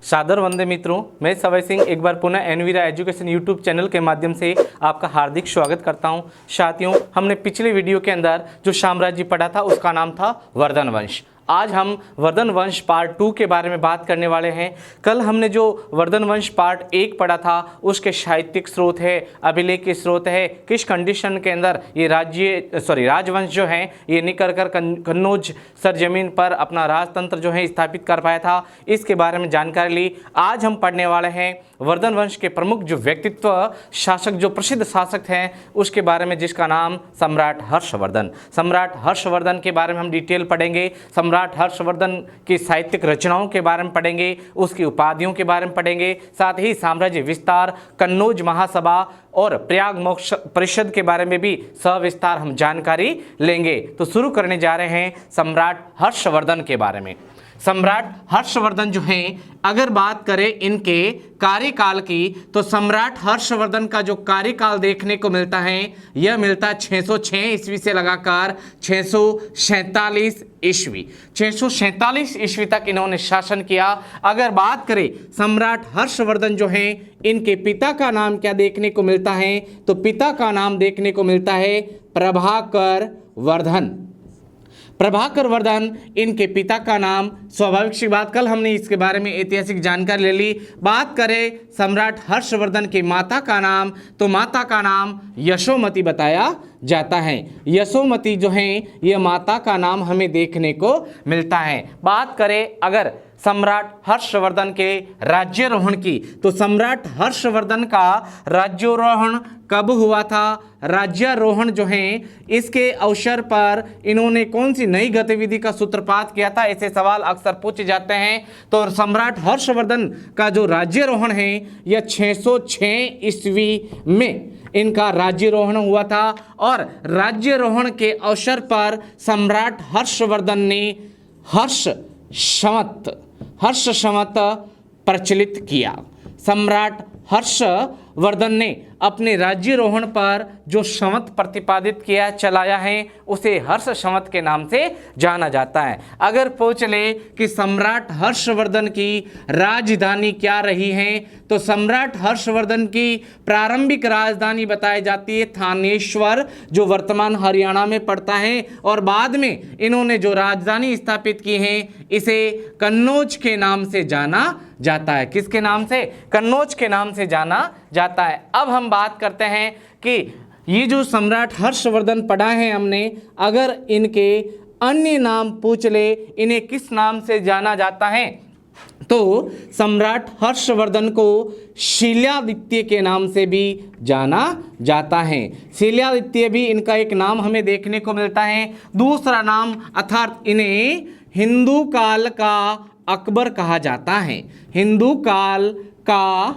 सादर वंदे मित्रों, मैं सवय सिंह एक बार पुनः एनवीरा एजुकेशन यूट्यूब चैनल के माध्यम से आपका हार्दिक स्वागत करता हूं। साथियों, हमने पिछले वीडियो के अंदर जो साम्राज्य पढ़ा था उसका नाम था वर्धन वंश। आज हम वर्धन वंश पार्ट 2 के बारे में बात करने वाले हैं। कल हमने जो वर्धन वंश पार्ट 1 पढ़ा था उसके साहित्यिक स्रोत है, अभिलेख के स्रोत है, किस कंडीशन के अंदर ये राजवंश जो है ये निकल कर कन्नौज सरजमीन पर अपना राजतंत्र जो है स्थापित कर पाया था, इसके बारे में जानकारी ली। आज हम पढ़ने वाले हैं वर्धन वंश के प्रमुख जो व्यक्तित्व शासक, जो प्रसिद्ध शासक हैं उसके बारे में, जिसका नाम सम्राट हर्षवर्धन। सम्राट हर्षवर्धन के बारे में हम डिटेल पढ़ेंगे। सम्राट हर्षवर्धन की साहित्यिक रचनाओं के बारे में पढ़ेंगे, उसकी उपाधियों के बारे में पढ़ेंगे, साथ ही साम्राज्य विस्तार, कन्नौज महासभा और प्रयाग मोक्ष परिषद के बारे में भी सविस्तार हम जानकारी लेंगे। तो शुरू करने जा रहे हैं सम्राट हर्षवर्धन के बारे में। सम्राट हर्षवर्धन जो हैं, अगर बात करें इनके कार्यकाल की, तो सम्राट हर्षवर्धन का जो कार्यकाल देखने को मिलता है यह मिलता है 606 ईस्वी से लगाकर 647 ईस्वी। 647 ईस्वी तक इन्होंने शासन किया। अगर बात करें सम्राट हर्षवर्धन जो हैं, इनके पिता का नाम क्या देखने को मिलता है, तो पिता का नाम देखने को मिलता है प्रभाकर वर्धन। प्रभाकर वर्धन इनके पिता का नाम। स्वाभाविक सी बात, कल हमने इसके बारे में ऐतिहासिक जानकारी ले ली। बात करें सम्राट हर्षवर्धन की माता का नाम, तो माता का नाम यशोमती बताया जाता है। यशोमती जो है ये माता का नाम हमें देखने को मिलता है। बात करें अगर सम्राट हर्षवर्धन के राज्यारोहण की, तो सम्राट हर्षवर्धन का राज्यारोहण कब हुआ था? राज्यारोहण जो है इसके अवसर पर इन्होंने कौन सी नई गतिविधि का सूत्रपात किया था, ऐसे सवाल अक्सर पूछे जाते हैं। तो सम्राट हर्षवर्धन का जो राज्यारोहण है यह 606 ईस्वी में इनका राज्यारोहण हुआ था, और राज्यारोहण के अवसर पर सम्राट हर्षवर्धन ने हर्ष संवत प्रचलित किया। सम्राट हर्षवर्धन ने अपने राज्यारोहण पर जो संवत प्रतिपादित किया, चलाया है, उसे हर्ष संवत के नाम से जाना जाता है। अगर पूछ ले कि सम्राट हर्षवर्धन की राजधानी क्या रही है, तो सम्राट हर्षवर्धन की प्रारंभिक राजधानी बताई जाती है थानेश्वर, जो वर्तमान हरियाणा में पड़ता है, और बाद में इन्होंने जो राजधानी स्थापित की है इसे कन्नौज के नाम से जाना जाता है। किसके नाम से? कन्नौज के नाम से जाना जाता है। अब हम बात करते हैं कि ये जो सम्राट हर्षवर्धन पढ़ा है हमने, अगर इनके अन्य नाम पूछ ले, इन्हें किस नाम से जाना जाता है, तो सम्राट हर्षवर्धन को शीलादित्य के नाम से भी जाना जाता है। शीलादित्य भी इनका एक नाम हमें देखने को मिलता है। दूसरा नाम अर्थात इन्हें हिंदू काल का अकबर कहा जाता है। हिंदू काल का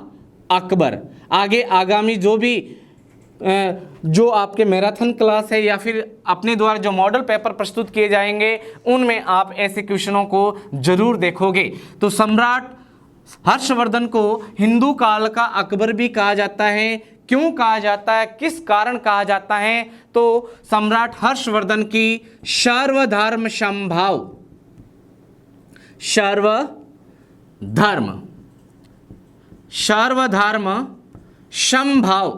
अकबर। आगे आगामी जो आपके मैराथन क्लास है या फिर अपने द्वारा जो मॉडल पेपर प्रस्तुत किए जाएंगे उनमें आप ऐसे क्वेश्चनों को जरूर देखोगे। तो सम्राट हर्षवर्धन को हिंदू काल का अकबर भी कहा जाता है। क्यों कहा जाता है, किस कारण कहा जाता है, तो सम्राट हर्षवर्धन की सर्वधर्म समभाव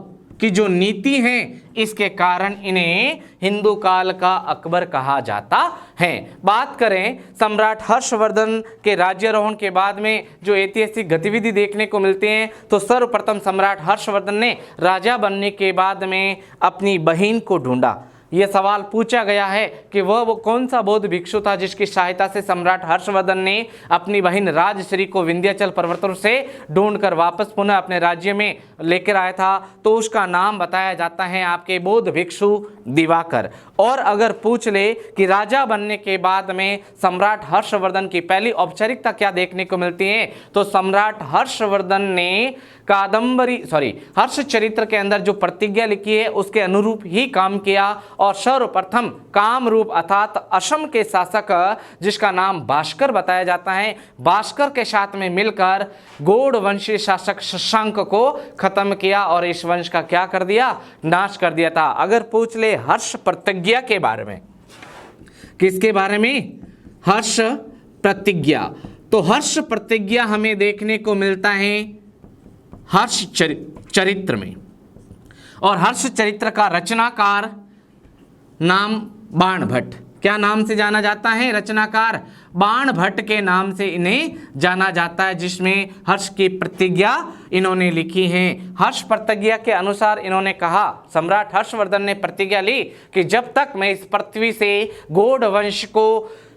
की जो नीति है, इसके कारण इन्हें हिंदू काल का अकबर कहा जाता है। बात करें सम्राट हर्षवर्धन के राज्यारोहण के बाद में जो ऐतिहासिक गतिविधि देखने को मिलती हैं, तो सर्वप्रथम सम्राट हर्षवर्धन ने राजा बनने के बाद में अपनी बहन को ढूंढा। यह सवाल पूछा गया है कि वो कौन सा बौद्ध भिक्षु था जिसकी सहायता से सम्राट हर्षवर्धन ने अपनी बहन राजश्री को विंध्याचल पर्वतों से ढूंढकर वापस पुनः अपने राज्य में लेकर आया था, तो उसका नाम बताया जाता है आपके बौद्ध भिक्षु दिवाकर। और अगर पूछ ले कि राजा बनने के बाद में सम्राट हर्षवर्धन की पहली औपचारिकता क्या देखने को मिलती है, तो सम्राट हर्षवर्धन ने हर्षचरित्र के अंदर जो प्रतिज्ञा लिखी है उसके अनुरूप ही काम किया, और सर्वप्रथम कामरूप अर्थात असम के शासक जिसका नाम भास्कर बताया जाता है, भास्कर के साथ में मिलकर गौड़ वंशीय शासक शशांक को खत्म किया और इस वंश का क्या कर दिया, नाश कर दिया था। अगर पूछ ले हर्ष प्रतिज्ञा के बारे में, किसके बारे में? हर्ष प्रतिज्ञा। तो हर्ष प्रतिज्ञा हमें देखने को मिलता है हर्ष चरित्र में, और हर्ष चरित्र का रचनाकार नाम बाणभट्ट। क्या नाम से जाना जाता है? रचनाकार बाणभट्ट के नाम से इन्हें जाना जाता है, जिसमें हर्ष की प्रतिज्ञा इन्होंने लिखी है। हर्ष प्रतिज्ञा के अनुसार इन्होंने कहा, सम्राट हर्षवर्धन ने प्रतिज्ञा ली कि जब तक मैं इस पृथ्वी से गौड़ वंश को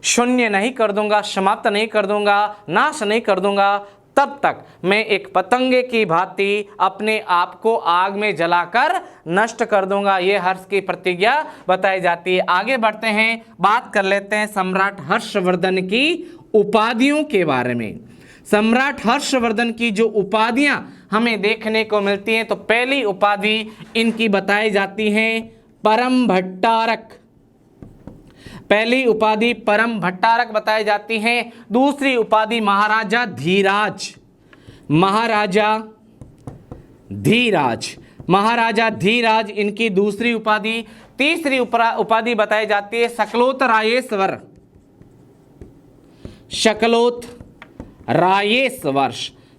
शून्य नहीं कर दूंगा, समाप्त नहीं कर दूंगा, नाश नहीं कर दूंगा, तब तक मैं एक पतंगे की भांति अपने आप को आग में जलाकर नष्ट कर दूंगा। ये हर्ष की प्रतिज्ञा बताई जाती है। आगे बढ़ते हैं, बात कर लेते हैं सम्राट हर्षवर्धन की उपाधियों के बारे में। सम्राट हर्षवर्धन की जो उपाधियां हमें देखने को मिलती हैं, तो पहली उपाधि इनकी बताई जाती है परम भट्टारक। पहली उपाधि परम भट्टारक बताई जाती है। दूसरी उपाधि महाराजा धीराज। महाराजा धीराज, महाराजा धीराज इनकी दूसरी उपाधि। तीसरी उपाधि बताई जाती है शकलोत रायेश्वर। शकलोत रायेश्वर,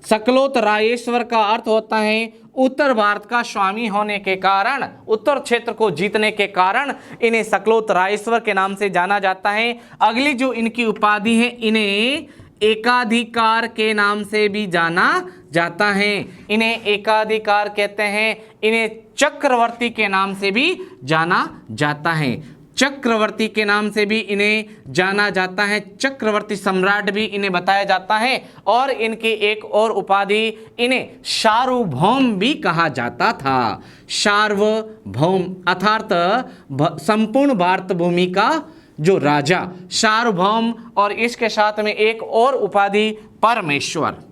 शकलोत रायेश्वर का अर्थ होता है उत्तर भारत का स्वामी होने के कारण, उत्तर क्षेत्र को जीतने के कारण इन्हें शकलोत रायेश्वर के नाम से जाना जाता है। अगली जो इनकी उपाधि है, इन्हें एकाधिकार के नाम से भी जाना जाता है। इन्हें एकाधिकार कहते हैं। इन्हें चक्रवर्ती के नाम से भी जाना जाता है। चक्रवर्ती के नाम से भी इन्हें जाना जाता है। चक्रवर्ती सम्राट भी इन्हें बताया जाता है। और इनकी एक और उपाधि, इन्हें सार्वभौम भी कहा जाता था। सार्वभौम अर्थात संपूर्ण भारत भूमि का जो राजा, सार्वभौम। और इसके साथ में एक और उपाधि परमेश्वर।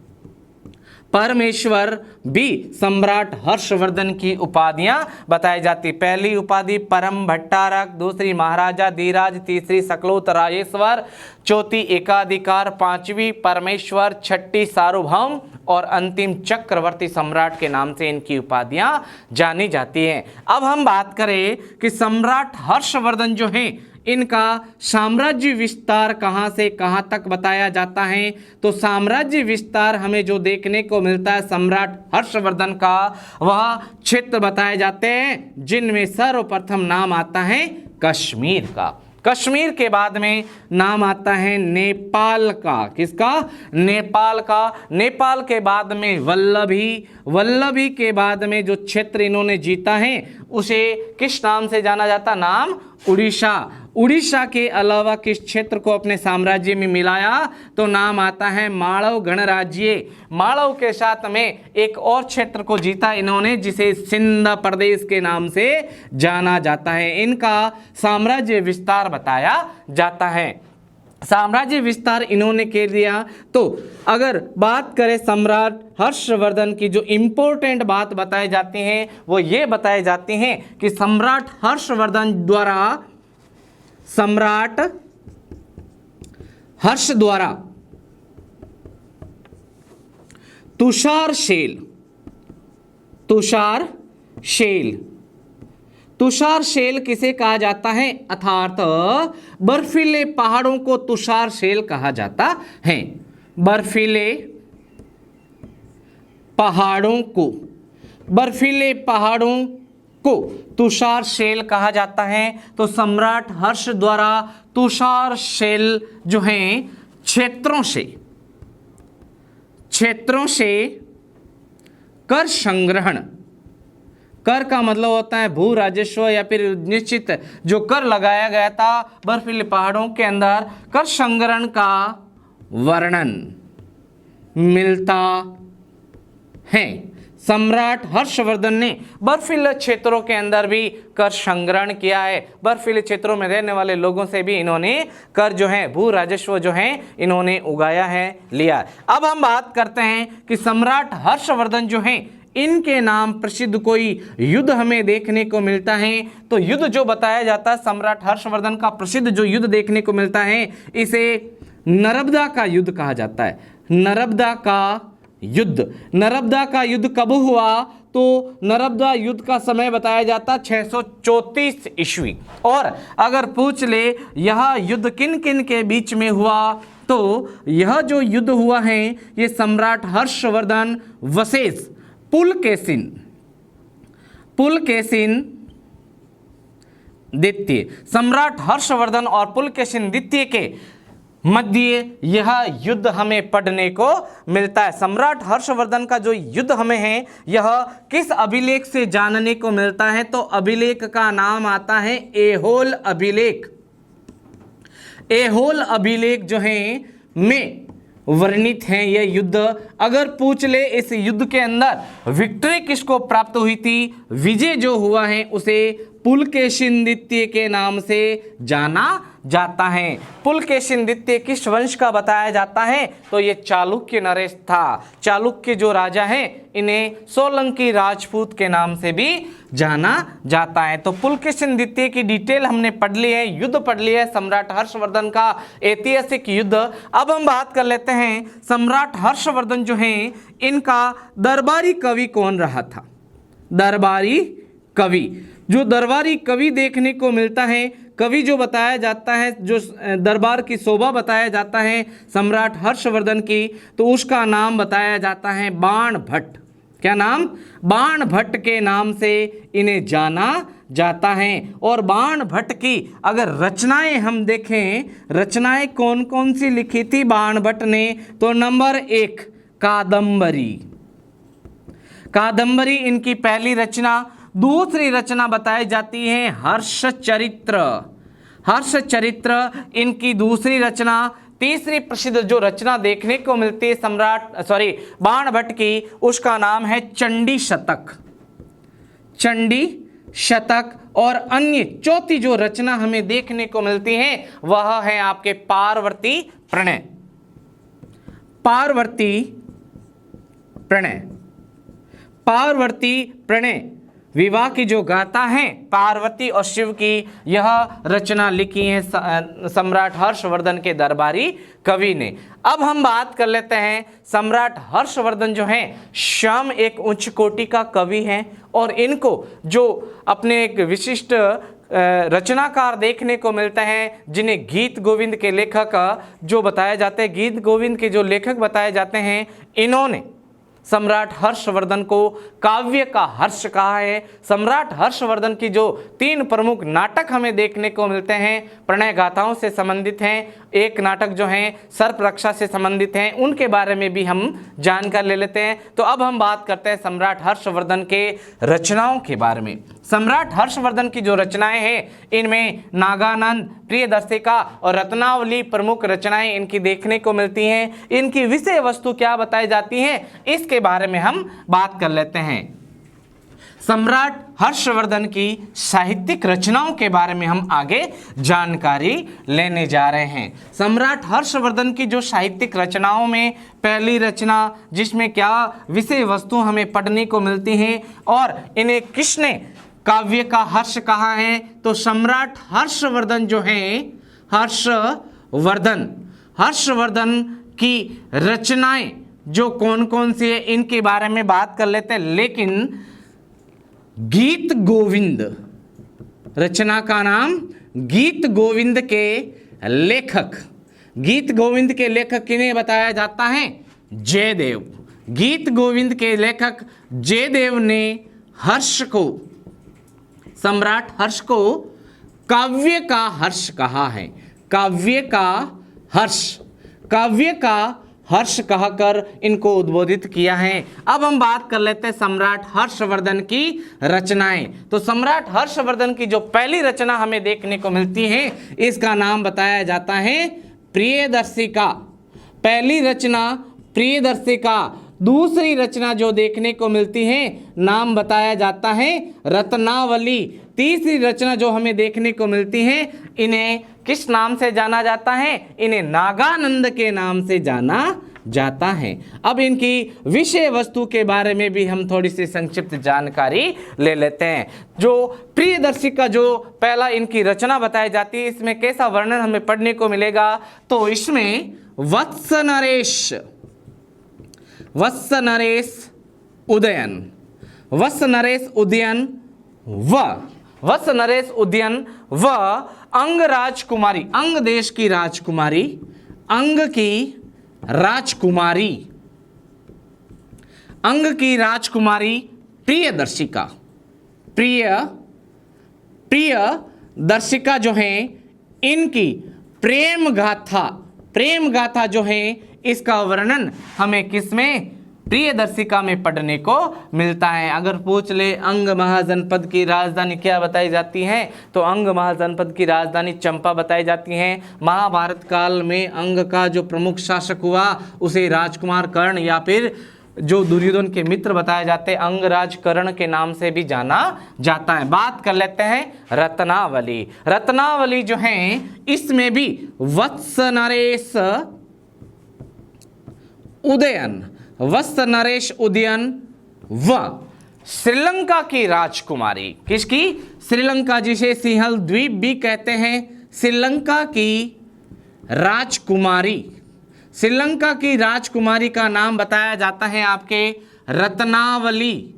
परमेश्वर भी सम्राट हर्षवर्धन की उपाधियां बताई जाती। पहली उपाधि परम भट्टारक, दूसरी महाराजा धीराज, तीसरी शकलोत रायेश्वर, चौथी एकाधिकार, पांचवी परमेश्वर, छठी सार्वभौम और अंतिम चक्रवर्ती सम्राट के नाम से इनकी उपाधियां जानी जाती हैं। अब हम बात करें कि सम्राट हर्षवर्धन जो हैं, इनका साम्राज्य विस्तार कहाँ से कहाँ तक बताया जाता है। तो साम्राज्य विस्तार हमें जो देखने को मिलता है सम्राट हर्षवर्धन का, वह क्षेत्र बताए जाते हैं जिनमें सर्वप्रथम नाम आता है कश्मीर का। कश्मीर के बाद में नाम आता है नेपाल का। किसका? नेपाल का। नेपाल के बाद में वल्लभी। वल्लभी के बाद में जो क्षेत्र इन्होंने जीता है उसे किस नाम से जाना जाता? नाम उड़ीसा। उड़ीसा के अलावा किस क्षेत्र को अपने साम्राज्य में मिलाया? तो नाम आता है मालव गणराज्य। मालव के साथ में एक और क्षेत्र को जीता इन्होंने, जिसे सिंध प्रदेश के नाम से जाना जाता है। इनका साम्राज्य विस्तार बताया जाता है। साम्राज्य विस्तार इन्होंने कर दिया। तो अगर बात करें सम्राट हर्षवर्धन की, जो इम्पोर्टेंट बात बताई जाती है वो ये बताई जाती है कि सम्राट हर्षवर्धन द्वारा, सम्राट हर्ष द्वारा तुषारशैल, तुषारशैल, तुषारशैल किसे कहा जाता है? अर्थात बर्फीले पहाड़ों को तुषारशैल कहा जाता है। बर्फीले पहाड़ों को, बर्फीले पहाड़ों को तुषारशैल कहा जाता है। तो सम्राट हर्ष द्वारा तुषारशैल जो हैं क्षेत्रों से कर संग्रहण, कर का मतलब होता है भू राजस्व या फिर निश्चित जो कर लगाया गया था बर्फीले पहाड़ों के अंदर, कर संग्रहण का वर्णन मिलता है। सम्राट हर्षवर्धन ने बर्फीले क्षेत्रों के अंदर भी कर संग्रहण किया है। बर्फीले क्षेत्रों में रहने वाले लोगों से भी इन्होंने कर जो है, भू राजस्व जो है, इन्होंने उगाया है, लिया है। अब हम बात करते हैं कि सम्राट हर्षवर्धन जो हैं, इनके नाम प्रसिद्ध कोई युद्ध हमें देखने को मिलता है। तो युद्ध जो बताया जाता है सम्राट हर्षवर्धन का प्रसिद्ध जो युद्ध देखने को मिलता है, इसे नर्मदा का युद्ध कहा जाता है। नर्मदा का युद्ध। नर्मदा का युद्ध कब हुआ? तो नर्मदा युद्ध का समय बताया जाता 634 ईस्वी। और अगर पूछ ले यह युद्ध किन किन के बीच में हुआ, तो यह जो युद्ध हुआ है ये सम्राट हर्षवर्धन वसेस पुलकेशिन द्वितीय, सम्राट हर्षवर्धन और पुलकेशिन द्वितीय के मध्य यह युद्ध हमें पढ़ने को मिलता है। सम्राट हर्षवर्धन का जो युद्ध हमें है यह किस अभिलेख से जानने को मिलता है, तो अभिलेख का नाम आता है ऐहोल अभिलेख। ऐहोल अभिलेख जो है में वर्णित है यह युद्ध। अगर पूछ ले इस युद्ध के अंदर विक्ट्री किसको प्राप्त हुई थी, विजय जो हुआ है उसे पुलकेशिन द्वितीय के नाम से जाना जाता है। पुलकेशिन द्वितीय किस वंश का बताया जाता है, तो ये चालुक्य नरेश था। चालुक्य जो राजा हैं इन्हें सोलंकी राजपूत के नाम से भी जाना जाता है। तो पुलकेशिन द्वितीय की डिटेल हमने पढ़ ली है, युद्ध पढ़ लिया है, सम्राट हर्षवर्धन का ऐतिहासिक युद्ध। अब हम बात कर लेते हैं सम्राट हर्षवर्धन जो हैं इनका दरबारी कवि कौन रहा था। दरबारी कवि, जो दरबारी कवि देखने को मिलता है, कवि जो बताया जाता है, जो दरबार की शोभा बताया जाता है सम्राट हर्षवर्धन की, तो उसका नाम बताया जाता है बाण भट्ट। क्या नाम? बाण भट्ट के नाम से इन्हें जाना जाता है। और बाण भट्ट की अगर रचनाएं हम देखें, रचनाएं कौन कौन सी लिखी थी बाण भट्ट ने, तो नंबर 1 कादंबरी। कादंबरी इनकी पहली रचना। दूसरी रचना बताई जाती है हर्षचरित्र। हर्षचरित्र इनकी दूसरी रचना। तीसरी प्रसिद्ध जो रचना देखने को मिलती है बाण भट्ट की, उसका नाम है चंडी शतक। चंडी शतक। और अन्य चौथी जो रचना हमें देखने को मिलती है वह है आपके पार्वती प्रणय। पार्वती प्रणय। पार्वती प्रणय विवाह की जो गाथा है पार्वती और शिव की, यह रचना लिखी है सम्राट हर्षवर्धन के दरबारी कवि ने। अब हम बात कर लेते हैं सम्राट हर्षवर्धन जो हैं स्वयं एक उच्च कोटि का कवि हैं और इनको जो अपने एक विशिष्ट रचनाकार देखने को मिलते हैं, जिन्हें गीत गोविंद के लेखक जो बताए जाते हैं, गीत गोविंद के जो लेखक बताए जाते हैं, इन्होंने सम्राट हर्षवर्धन को काव्य का हर्ष कहा है। सम्राट हर्षवर्धन की जो 3 प्रमुख नाटक हमें देखने को मिलते हैं प्रणय गाथाओं से संबंधित हैं, एक नाटक जो हैं सर्प रक्षा से संबंधित हैं, उनके बारे में भी हम जानकारी ले लेते हैं। तो अब हम बात करते हैं सम्राट हर्षवर्धन के रचनाओं के बारे में। सम्राट हर्षवर्धन की जो रचनाएं हैं इनमें नागानंद, प्रियदर्शिका और रत्नावली प्रमुख रचनाएं इनकी देखने को मिलती हैं। इनकी विषय वस्तु क्या बताई जाती है इसके बारे में हम बात कर लेते हैं। सम्राट हर्षवर्धन की साहित्यिक रचनाओं के बारे में हम आगे जानकारी लेने जा रहे हैं। सम्राट हर्षवर्धन की जो साहित्यिक रचनाओं में पहली रचना जिसमें क्या विषय वस्तु हमें पढ़ने को मिलती हैं और इन्हें किसने काव्य का हर्ष कहा है, तो सम्राट हर्षवर्धन जो हैं हर्षवर्धन की रचनाएं जो कौन कौन सी है इनके बारे में बात कर लेते हैं। लेकिन गीत गोविंद रचना का नाम, गीत गोविंद के लेखक, गीत गोविंद के लेखक किन्हें बताया जाता है? जयदेव। गीत गोविंद के लेखक जयदेव ने हर्ष को, सम्राट हर्ष को काव्य का हर्ष कहा है। काव्य का हर्ष, काव्य का हर्ष कहकर इनको उद्बोधित किया है। अब हम बात कर लेते हैं सम्राट हर्षवर्धन की रचनाएं। तो सम्राट हर्षवर्धन की जो पहली रचना हमें देखने को मिलती है इसका नाम बताया जाता है प्रियदर्शिका। पहली रचना प्रियदर्शिका। दूसरी रचना जो देखने को मिलती है नाम बताया जाता है रत्नावली। तीसरी रचना जो हमें देखने को मिलती है इन्हें किस नाम से जाना जाता है? इन्हें नागानंद के नाम से जाना जाता है। अब इनकी विषय वस्तु के बारे में भी हम थोड़ी सी संक्षिप्त जानकारी ले लेते हैं। जो प्रियदर्शिका जो पहला इनकी रचना बताई जाती है इसमें कैसा वर्णन हमें पढ़ने को मिलेगा? तो इसमें वत्स नरेश उदयन व अंग राजकुमारी, अंग देश की राजकुमारी, अंग की राजकुमारी, अंग की राजकुमारी प्रियदर्शिका, प्रियदर्शिका जो है इनकी प्रेम गाथा जो है इसका वर्णन हमें किसमें, प्रियदर्शिका में पढ़ने को मिलता है। अगर पूछ ले अंग महाजनपद की राजधानी क्या बताई जाती है, तो अंग महाजनपद की राजधानी चंपा बताई जाती है। महाभारत काल में अंग का जो प्रमुख शासक हुआ उसे राजकुमार कर्ण या फिर जो दुर्योधन के मित्र बताए जाते हैं अंगराज कर्ण के नाम से भी जाना जाता है। बात कर लेते हैं रत्नावली। रत्नावली जो है इसमें भी वत्स नरेश उदयन व श्रीलंका की राजकुमारी, किसकी, श्रीलंका जिसे सिंहल द्वीप भी कहते हैं, श्रीलंका की राजकुमारी, श्रीलंका की राजकुमारी का नाम बताया जाता है आपके रत्नावली।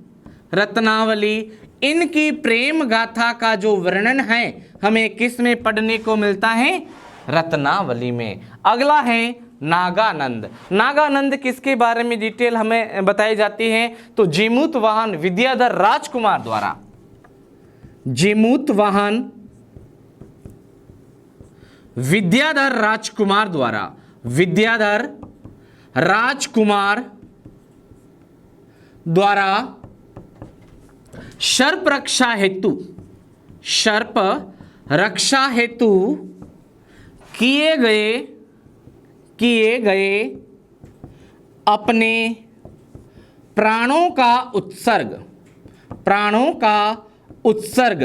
रत्नावली इनकी प्रेम गाथा का जो वर्णन है हमें किस में पढ़ने को मिलता है, रत्नावली में। अगला है नागानंद। नागानंद किसके बारे में डिटेल हमें बताई जाती है, तो जीमूतवाहन विद्याधर राजकुमार द्वारा, जीमूतवाहन विद्याधर राजकुमार द्वारा, विद्याधर राजकुमार द्वारा सर्प रक्षा हेतु किए गए अपने प्राणों का उत्सर्ग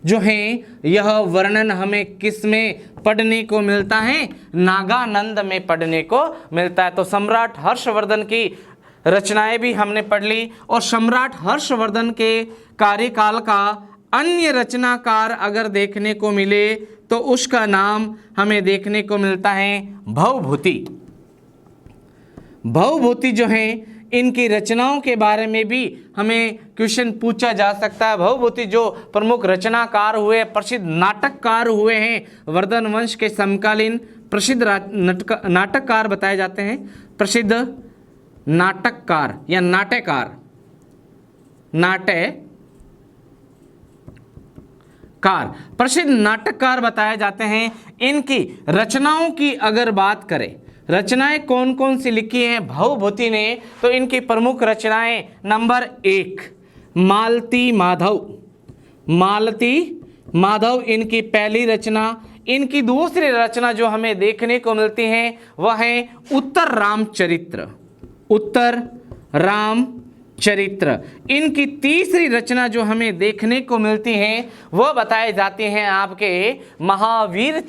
जो है यह वर्णन हमें किस में पढ़ने को मिलता है, नागानंद में पढ़ने को मिलता है। तो सम्राट हर्षवर्धन की रचनाएं भी हमने पढ़ ली और सम्राट हर्षवर्धन के कार्यकाल का अन्य रचनाकार अगर देखने को मिले तो उसका नाम हमें देखने को मिलता है भवभूति। भवभूति जो है इनकी रचनाओं के बारे में भी हमें क्वेश्चन पूछा जा सकता है। भवभूति जो प्रमुख रचनाकार हुए, प्रसिद्ध नाटककार हुए हैं, वर्धन वंश के समकालीन प्रसिद्ध नाटककार बताए जाते हैं, प्रसिद्ध नाटककार या नाट्यकार, प्रसिद्ध नाटककार बताए जाते हैं। इनकी रचनाओं की अगर बात करें, रचनाएं कौन कौन सी लिखी हैं भवभूति ने, तो इनकी प्रमुख रचनाएं नंबर 1 मालती माधव इनकी पहली रचना। इनकी दूसरी रचना जो हमें देखने को मिलती है वह है उत्तर रामचरित्र। इनकी तीसरी रचना जो हमें देखने को मिलती है वह बताई जाती हैं आपके महावीर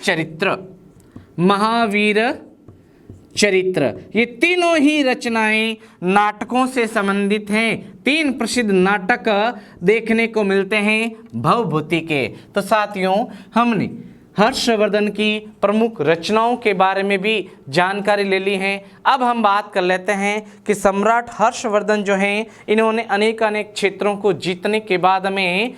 चरित्र। ये तीनों ही रचनाएं नाटकों से संबंधित हैं। 3 प्रसिद्ध नाटक देखने को मिलते हैं भवभूति के। तो साथियों हमने हर्षवर्धन की प्रमुख रचनाओं के बारे में भी जानकारी ले ली है। अब हम बात कर लेते हैं कि सम्राट हर्षवर्धन जो हैं इन्होंने अनेक क्षेत्रों को जीतने के बाद में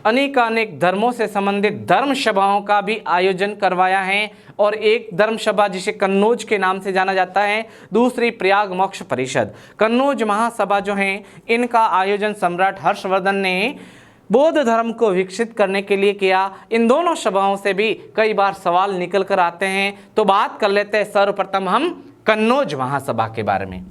अनेक धर्मों से संबंधित धर्म सभाओं का भी आयोजन करवाया है। और एक धर्म सभा जिसे कन्नौज के नाम से जाना जाता है, दूसरी प्रयाग मोक्ष परिषद। कन्नौज महासभा जो है इनका आयोजन सम्राट हर्षवर्धन ने बौद्ध धर्म को विकसित करने के लिए किया। इन दोनों सभाओं से भी कई बार सवाल निकल कर आते हैं। तो बात कर लेते हैं सर्वप्रथम हम कन्नौज महासभा के बारे में।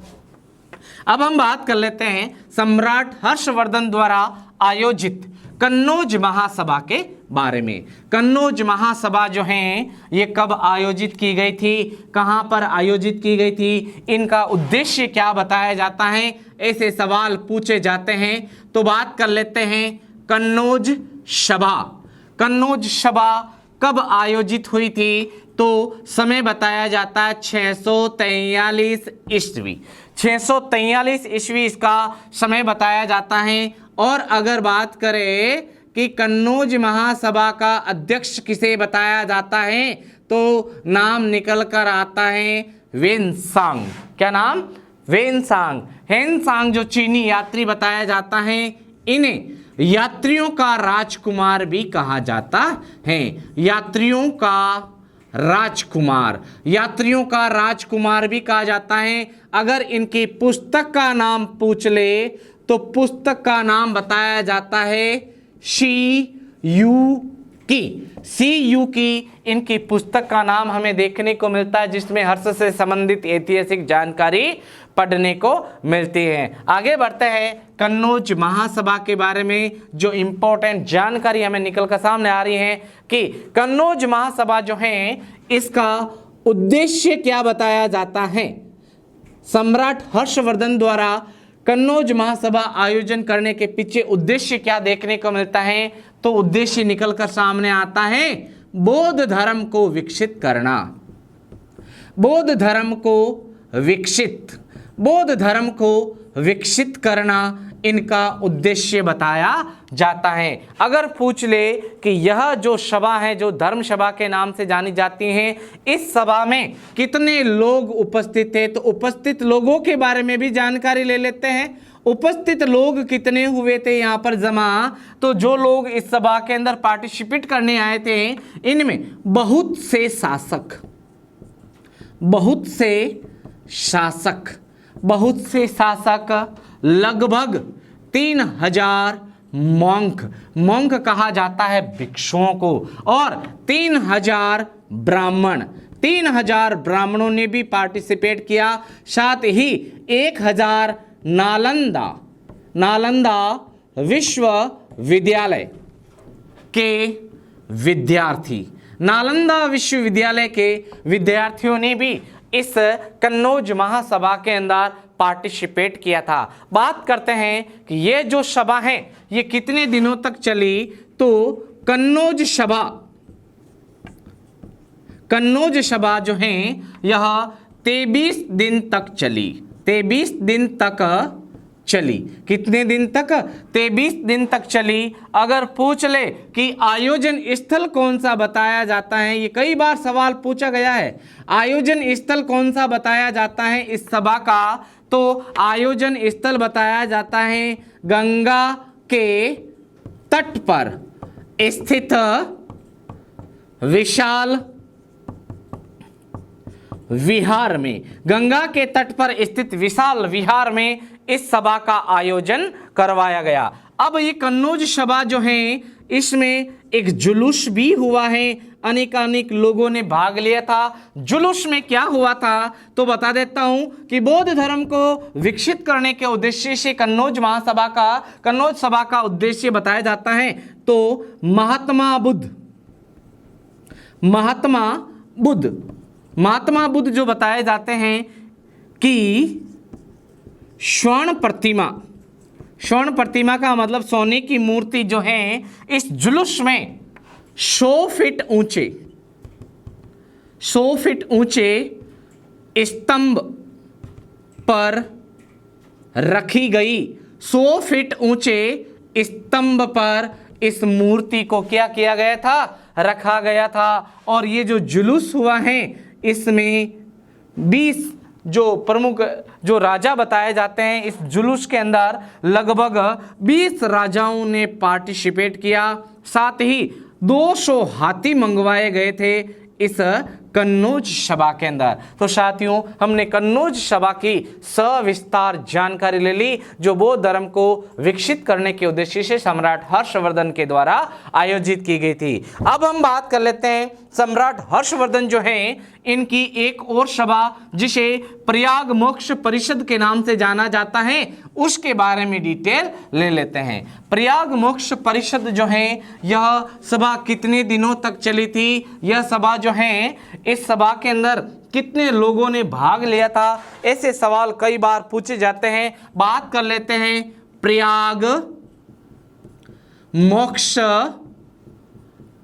अब हम बात कर लेते हैं सम्राट हर्षवर्धन द्वारा आयोजित कन्नौज महासभा के बारे में। कन्नौज महासभा जो है ये कब आयोजित की गई थी, कहाँ पर आयोजित की गई थी, इनका उद्देश्य क्या बताया जाता है, ऐसे सवाल पूछे जाते हैं। तो बात कर लेते हैं कन्नौज सभा कब आयोजित हुई थी, तो समय बताया जाता है 643 ईस्वी। 643 ईस्वी इसका समय बताया जाता है। और अगर बात करें कि कन्नौज महासभा का अध्यक्ष किसे बताया जाता है, तो नाम निकल कर आता है वेनसांग। क्या नाम, वेनसांग। हेनसांग जो चीनी यात्री बताया जाता है, इन्हें यात्रियों का राजकुमार भी कहा जाता है। यात्रियों का राजकुमार, यात्रियों का राजकुमार भी कहा जाता है। अगर इनकी पुस्तक का नाम पूछ ले तो पुस्तक का नाम बताया जाता है CU की इनकी पुस्तक का नाम हमें देखने को मिलता है, जिसमें हर्ष से संबंधित ऐतिहासिक जानकारी पढ़ने को मिलती है। आगे बढ़ते हैं, कन्नौज महासभा के बारे में जो इंपॉर्टेंट जानकारी हमें निकल कर सामने आ रही है कि कन्नौज महासभा जो है इसका उद्देश्य क्या बताया जाता है। सम्राट हर्षवर्धन द्वारा कन्नौज महासभा आयोजन करने के पीछे उद्देश्य क्या देखने को मिलता है, तो उद्देश्य निकलकर सामने आता है बौद्ध धर्म को विकसित करना। बौद्ध धर्म को विकसित करना इनका उद्देश्य बताया जाता है। अगर पूछ ले कि यह जो सभा है, जो धर्म सभा के नाम से जानी जाती है, इस सभा में कितने लोग उपस्थित थे, तो उपस्थित लोगों के बारे में भी जानकारी ले लेते हैं। उपस्थित लोग कितने हुए थे यहाँ पर जमा, तो जो लोग इस सभा के अंदर पार्टिसिपेट करने आए थे इनमें बहुत से शासक, लगभग 3000 मॉन्क कहा जाता है भिक्षुओं को, और 3000 ब्राह्मणों ने भी पार्टिसिपेट किया। साथ ही 1000 नालंदा विश्वविद्यालय के विद्यार्थियों ने भी इस कन्नौज महासभा के अंदर पार्टिसिपेट किया था। बात करते हैं कि ये जो सभा है ये कितने दिनों तक चली, तो कन्नौज सभा जो है यह 23 दिन तक चली। 23 दिन तक चली। कितने दिन तक? 23 दिन तक चली। अगर पूछ ले कि आयोजन स्थल कौन सा बताया जाता है, ये कई बार सवाल पूछा गया है, आयोजन स्थल कौन सा बताया जाता है इस सभा का, तो आयोजन स्थल बताया जाता है गंगा के तट पर स्थित विशाल विहार में, गंगा के तट पर स्थित विशाल विहार में इस सभा का आयोजन करवाया गया। अब ये कन्नौज सभा जो है इसमें एक जुलूस भी हुआ है, अनेकानेक लोगों ने भाग लिया था। जुलूस में क्या हुआ था तो बता देता हूं कि बौद्ध धर्म को विकसित करने के उद्देश्य से कन्नौज सभा का उद्देश्य बताया जाता है। तो महात्मा बुद्ध जो बताए जाते हैं कि स्वर्ण प्रतिमा का मतलब सोने की मूर्ति जो है इस जुलूस में 100 फीट ऊंचे स्तंभ पर रखी गई। 100 फीट ऊंचे स्तंभ पर इस मूर्ति को क्या किया गया था? रखा गया था। और ये जो जुलूस हुआ है इसमें 20 जो प्रमुख जो राजा बताए जाते हैं, इस जुलूस के अंदर लगभग 20 राजाओं ने पार्टिसिपेट किया। साथ ही 200 हाथी मंगवाए गए थे इस कन्नौज सभा के अंदर। तो साथियों, हमने कन्नौज सभा की सविस्तार जानकारी ले ली जो बौद्ध धर्म को विकसित करने के उद्देश्य से सम्राट हर्षवर्धन के द्वारा आयोजित की गई थी। अब हम बात कर लेते हैं सम्राट हर्षवर्धन जो है इनकी एक और सभा जिसे प्रयाग मोक्ष परिषद के नाम से जाना जाता है उसके बारे में डिटेल ले लेते हैं। प्रयाग मोक्ष परिषद जो है यह सभा कितने दिनों तक चली थी? यह सभा जो है इस सभा के अंदर कितने लोगों ने भाग लिया था? ऐसे सवाल कई बार पूछे जाते हैं। बात कर लेते हैं प्रयाग मोक्ष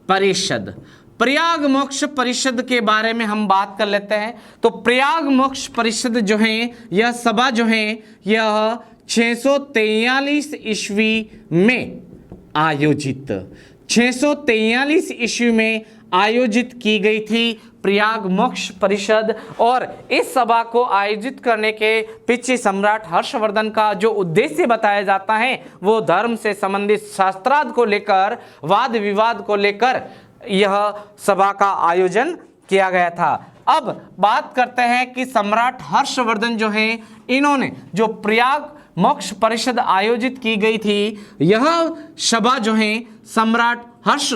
परिषद। प्रयाग मोक्ष परिषद के बारे में हम बात कर लेते हैं। तो प्रयाग मोक्ष परिषद जो है यह सभा जो है यह 643 ईस्वी में आयोजित 643 ईस्वी में आयोजित की गई थी प्रयाग मोक्ष परिषद। और इस सभा को आयोजित करने के पीछे सम्राट हर्षवर्धन का जो उद्देश्य बताया जाता है वो धर्म से संबंधित शास्त्रार्थ को लेकर, वाद विवाद को लेकर यह सभा का आयोजन किया गया था। अब बात करते हैं कि सम्राट हर्षवर्धन जो हैं, इन्होंने जो प्रयाग मोक्ष परिषद आयोजित की गई थी, यह सभा जो है सम्राट हर्ष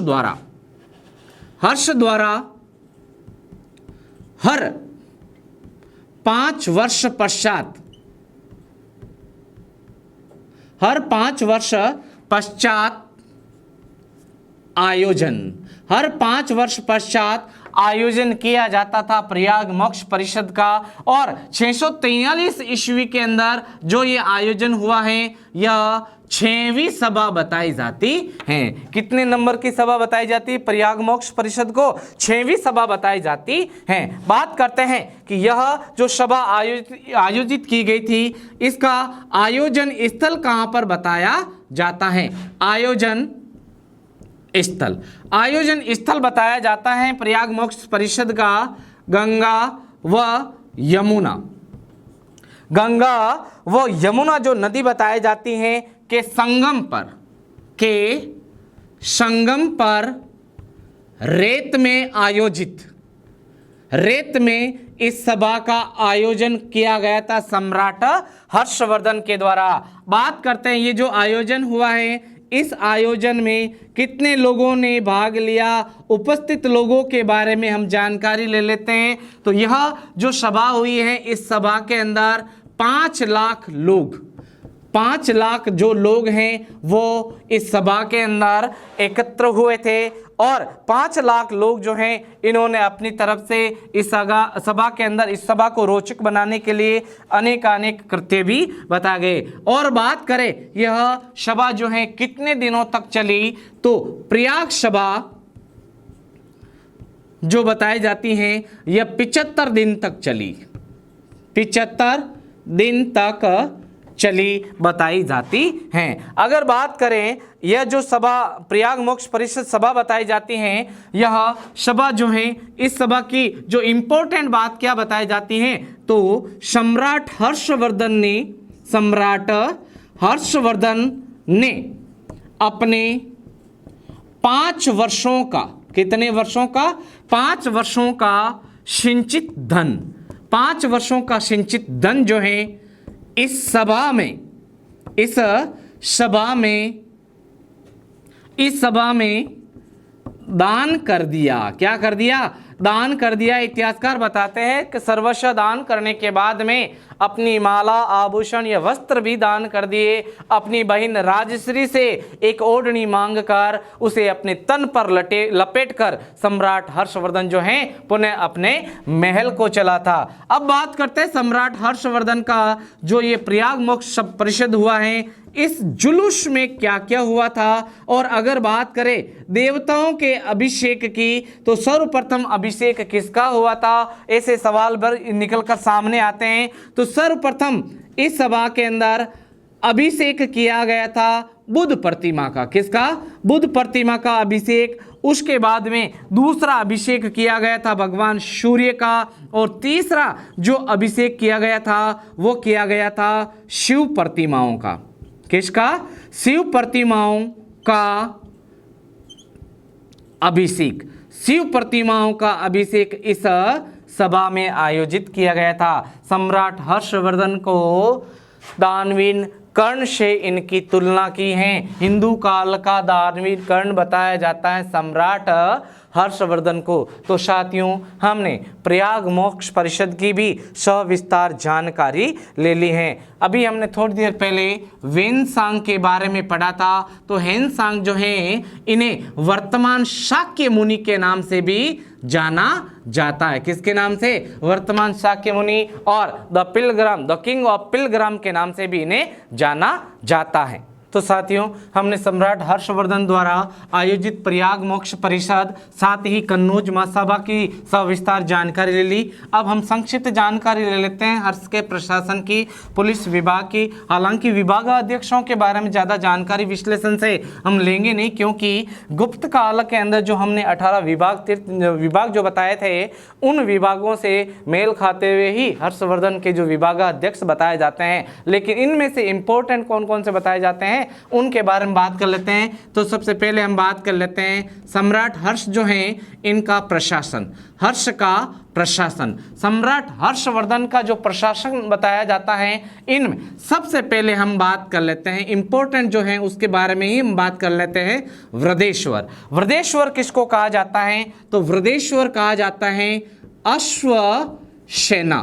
द्वारा हर 5 वर्ष पश्चात हर 5 वर्ष पश्चात आयोजन किया जाता था प्रयाग मोक्ष परिषद का। और 643 ईस्वी के अंदर जो ये आयोजन हुआ है, यह 6वीं सभा बताई जाती है। कितने नंबर की सभा बताई जाती है? प्रयाग मोक्ष परिषद को 6वीं सभा बताई जाती है। बात करते हैं कि यह जो सभा आयोजित की गई थी, इसका आयोजन स्थल कहां पर बताया जाता है? आयोजन स्थल बताया जाता है प्रयाग मोक्ष परिषद का गंगा व यमुना जो नदी बताई जाती है के संगम पर रेत में इस सभा का आयोजन किया गया था सम्राट हर्षवर्धन के द्वारा। बात करते हैं ये जो आयोजन हुआ है, इस आयोजन में कितने लोगों ने भाग लिया, उपस्थित लोगों के बारे में हम जानकारी ले लेते हैं। तो यह जो सभा हुई है, इस सभा के अंदर 5 लाख जो लोग हैं वो इस सभा के अंदर एकत्र हुए थे। और 5 लाख लोग जो हैं, इन्होंने अपनी तरफ से इस सभा के अंदर इस सभा को रोचक बनाने के लिए अनेक कृत्य भी बताए गए। और बात करें यह सभा जो है कितने दिनों तक चली, तो प्रयाग सभा जो बताई जाती है यह 75 दिन तक चली, 75 दिन तक चली बताई जाती हैं। अगर बात करें यह जो सभा प्रयाग मोक्ष परिषद सभा बताई जाती हैं, यह सभा जो है, इस सभा की जो इम्पोर्टेंट बात क्या बताई जाती है, तो सम्राट हर्षवर्धन ने अपने 5 वर्षों का, कितने वर्षों का? 5 वर्षों का सिंचित धन जो है इस सभा में दान कर दिया। क्या कर दिया? दान कर दिया। इतिहासकार बताते हैं कि सर्वस्व दान करने के बाद में अपनी माला, आभूषण या वस्त्र भी दान कर दिए। अपनी बहन राजश्री से एक ओढ़नी मांगकर उसे अपने तन पर लपेटकर सम्राट हर्षवर्धन जो हैं पुनः अपने महल को चला था। अब बात करते हैं सम्राट हर्षवर्धन का जो ये प्रयाग मोक्ष परिषद हुआ है, इस जुलूस में क्या क्या हुआ था। और अगर बात करें देवताओं के अभिषेक की, तो सर्वप्रथम अभिषेक किसका हुआ था? ऐसे सवाल निकल कर सामने आते हैं। तो सर्वप्रथम इस सभा के अंदर अभिषेक किया गया था बुद्ध प्रतिमा का। किसका? बुद्ध प्रतिमा का अभिषेक। उसके बाद में दूसरा अभिषेक किया गया था भगवान सूर्य का। और तीसरा जो अभिषेक किया गया था वो किया गया था शिव प्रतिमाओं का। किसका? शिव प्रतिमाओं का अभिषेक। शिव प्रतिमाओं का अभिषेक इस सभा में आयोजित किया गया था। सम्राट हर्षवर्धन को दानवीर कर्ण से इनकी तुलना की है। हिंदू काल का दानवीर कर्ण बताया जाता है सम्राट हर्षवर्धन को। तो साथियों, हमने प्रयाग मोक्ष परिषद की भी सविस्तार जानकारी ले ली है। अभी हमने थोड़ी देर पहले वेनसांग के बारे में पढ़ा था। तो हेनसांग जो है, इन्हें वर्तमान शाक्य मुनि के नाम से भी जाना जाता है। किसके नाम से? वर्तमान शाक्य मुनि। और द किंग ऑफ पिलग्राम के नाम से भी इन्हें जाना जाता है। तो साथियों, हमने सम्राट हर्षवर्धन द्वारा आयोजित प्रयाग मोक्ष परिषद, साथ ही कन्नौज महासभा की सविस्तार जानकारी ले ली। अब हम संक्षिप्त जानकारी ले लेते हैं हर्ष के प्रशासन की, पुलिस विभाग की। हालांकि विभागाध्यक्षों के बारे में ज़्यादा जानकारी विश्लेषण से हम लेंगे नहीं, क्योंकि गुप्त काल के अंदर जो हमने 18 विभाग जो बताए थे, उन विभागों से मेल खाते हुए ही हर्षवर्धन के जो विभागाध्यक्ष बताए जाते हैं। लेकिन इनमें से इम्पोर्टेंट कौन कौन से बताए जाते हैं, हैं उनके बारे में बात कर लेते हैं। तो सबसे पहले हम बात कर लेते हैं सम्राट हर्ष जो हैं इनका प्रशासन, हर्ष का प्रशासन। सम्राट हर्षवर्धन का जो प्रशासन बताया जाता है, इनमें सबसे पहले हम बात कर लेते हैं इंपॉर्टेंट जो है उसके बारे में ही हम बात कर लेते हैं, वृदेश्वर। वृदेश्वर किसको कहा जाता है? तो वृदेश्वर कहा जाता है अश्वसेना,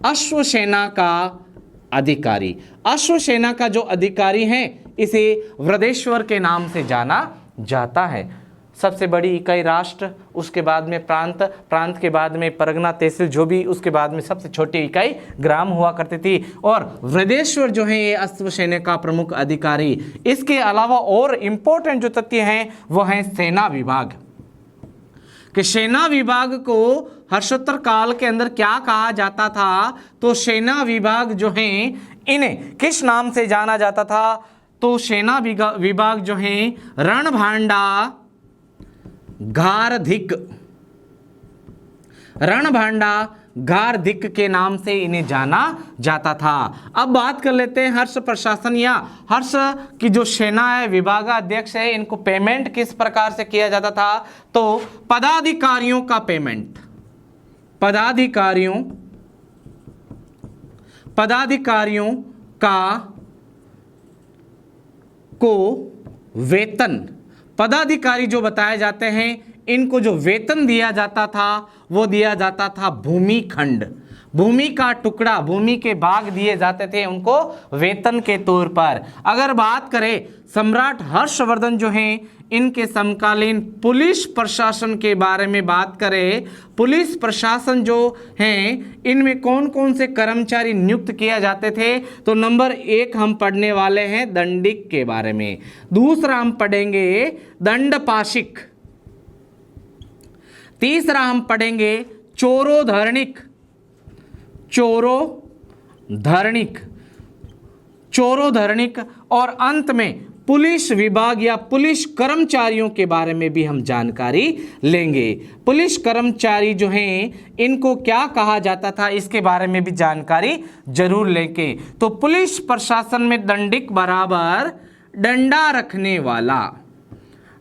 अश्वसेना का अधिकारी। अश्वसेना का जो अधिकारी है इसे वृदेश्वर के नाम से जाना जाता है। सबसे बड़ी इकाई राष्ट्र, उसके बाद में प्रांत, प्रांत के बाद में परगना, तहसील, जो भी, उसके बाद में सबसे छोटी इकाई ग्राम हुआ करती थी। और वृदेश्वर जो है ये अश्वसेना का प्रमुख अधिकारी। इसके अलावा और इम्पोर्टेंट जो तथ्य हैं वो हैं सेना विभाग, कि सेना विभाग को हर्षोत्तर काल के अंदर क्या कहा जाता था? तो सेना विभाग जो हैं इन्हें किस नाम से जाना जाता था? तो सेना विभाग जो हैं रणभांडा गारधिक, रणभांडा गारधिक के नाम से इन्हें जाना जाता था। अब बात कर लेते हैं हर्ष प्रशासन या हर्ष की जो सेना है, विभागाध्यक्ष है, इनको पेमेंट किस प्रकार से किया जाता था? तो पदाधिकारियों का पेमेंट, पदाधिकारियों को वेतन, पदाधिकारी जो बताए जाते हैं इनको जो वेतन दिया जाता था वो दिया जाता था भूमिखंड, भूमि का टुकड़ा, भूमि के भाग दिए जाते थे उनको वेतन के तौर पर। अगर बात करें सम्राट हर्षवर्धन जो हैं इनके समकालीन पुलिस प्रशासन के बारे में बात करें, पुलिस प्रशासन जो हैं इनमें कौन कौन से कर्मचारी नियुक्त किए जाते थे? तो नंबर 1 हम पढ़ने वाले हैं दंडिक के बारे में, दूसरा हम पढ़ेंगे दंडपाशिक, तीसरा हम पढ़ेंगे चोरोधरणिक, चोरोधरणिक, और अंत में पुलिस विभाग या पुलिस कर्मचारियों के बारे में भी हम जानकारी लेंगे। पुलिस कर्मचारी जो हैं इनको क्या कहा जाता था इसके बारे में भी जानकारी जरूर लेंगे। तो पुलिस प्रशासन में दंडिक बराबर डंडा रखने वाला,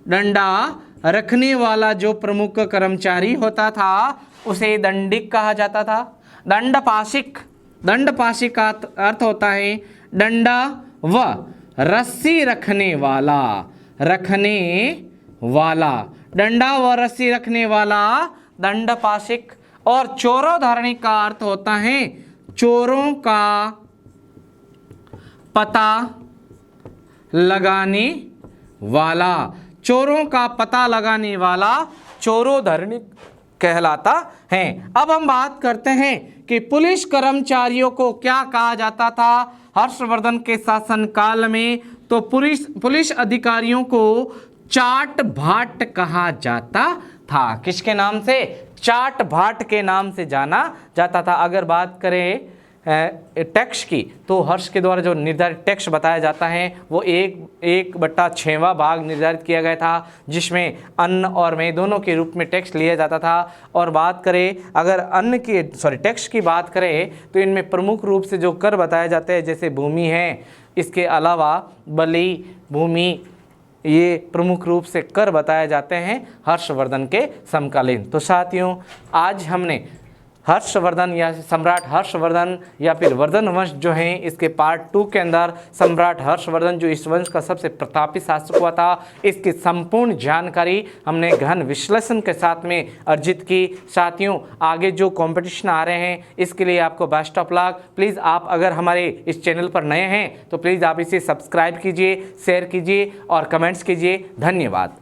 डंडा रखने वाला जो प्रमुख कर्मचारी होता था उसे दंडिक कहा जाता था। दंडपाशिक, दंडपाशिक का अर्थ होता है डंडा व रस्सी रखने वाला, रखने वाला, डंडा व रस्सी रखने वाला दंडपाशिक। और चोरोधरणी का अर्थ होता है चोरों का पता लगाने वाला, चोरों का पता लगाने वाला चोरोधरणी कहलाता है। अब हम बात करते हैं कि पुलिस कर्मचारियों को क्या कहा जाता था हर्षवर्धन के शासन काल में? तो पुलिस अधिकारियों को चाट भाट कहा जाता था। किसके नाम से? चाट भाट के नाम से जाना जाता था। अगर बात करें टैक्स की तो हर्ष के द्वारा जो निर्धारित टैक्स बताया जाता है वो 1/6वां भाग निर्धारित किया गया था, जिसमें अन्न और मई दोनों के रूप में टैक्स लिया जाता था। और बात करें अगर टैक्स की बात करें तो इनमें प्रमुख रूप से जो कर बताए जाते हैं जैसे भूमि है, इसके अलावा बलि, भूमि, ये प्रमुख रूप से कर बताए जाते हैं हर्षवर्धन के समकालीन। तो साथियों आज हमने हर्षवर्धन या सम्राट हर्षवर्धन या फिर वर्धन वंश जो हैं इसके पार्ट 2 के अंदर सम्राट हर्षवर्धन जो इस वंश का सबसे प्रतापी शासक हुआ था इसकी संपूर्ण जानकारी हमने गहन विश्लेषण के साथ में अर्जित की। साथियों आगे जो कंपटीशन आ रहे हैं इसके लिए आपको बेस्ट ऑफ लक। प्लीज़ आप अगर हमारे इस चैनल पर नए हैं तो प्लीज़ आप इसे सब्सक्राइब कीजिए, शेयर कीजिए और कमेंट्स कीजिए। धन्यवाद।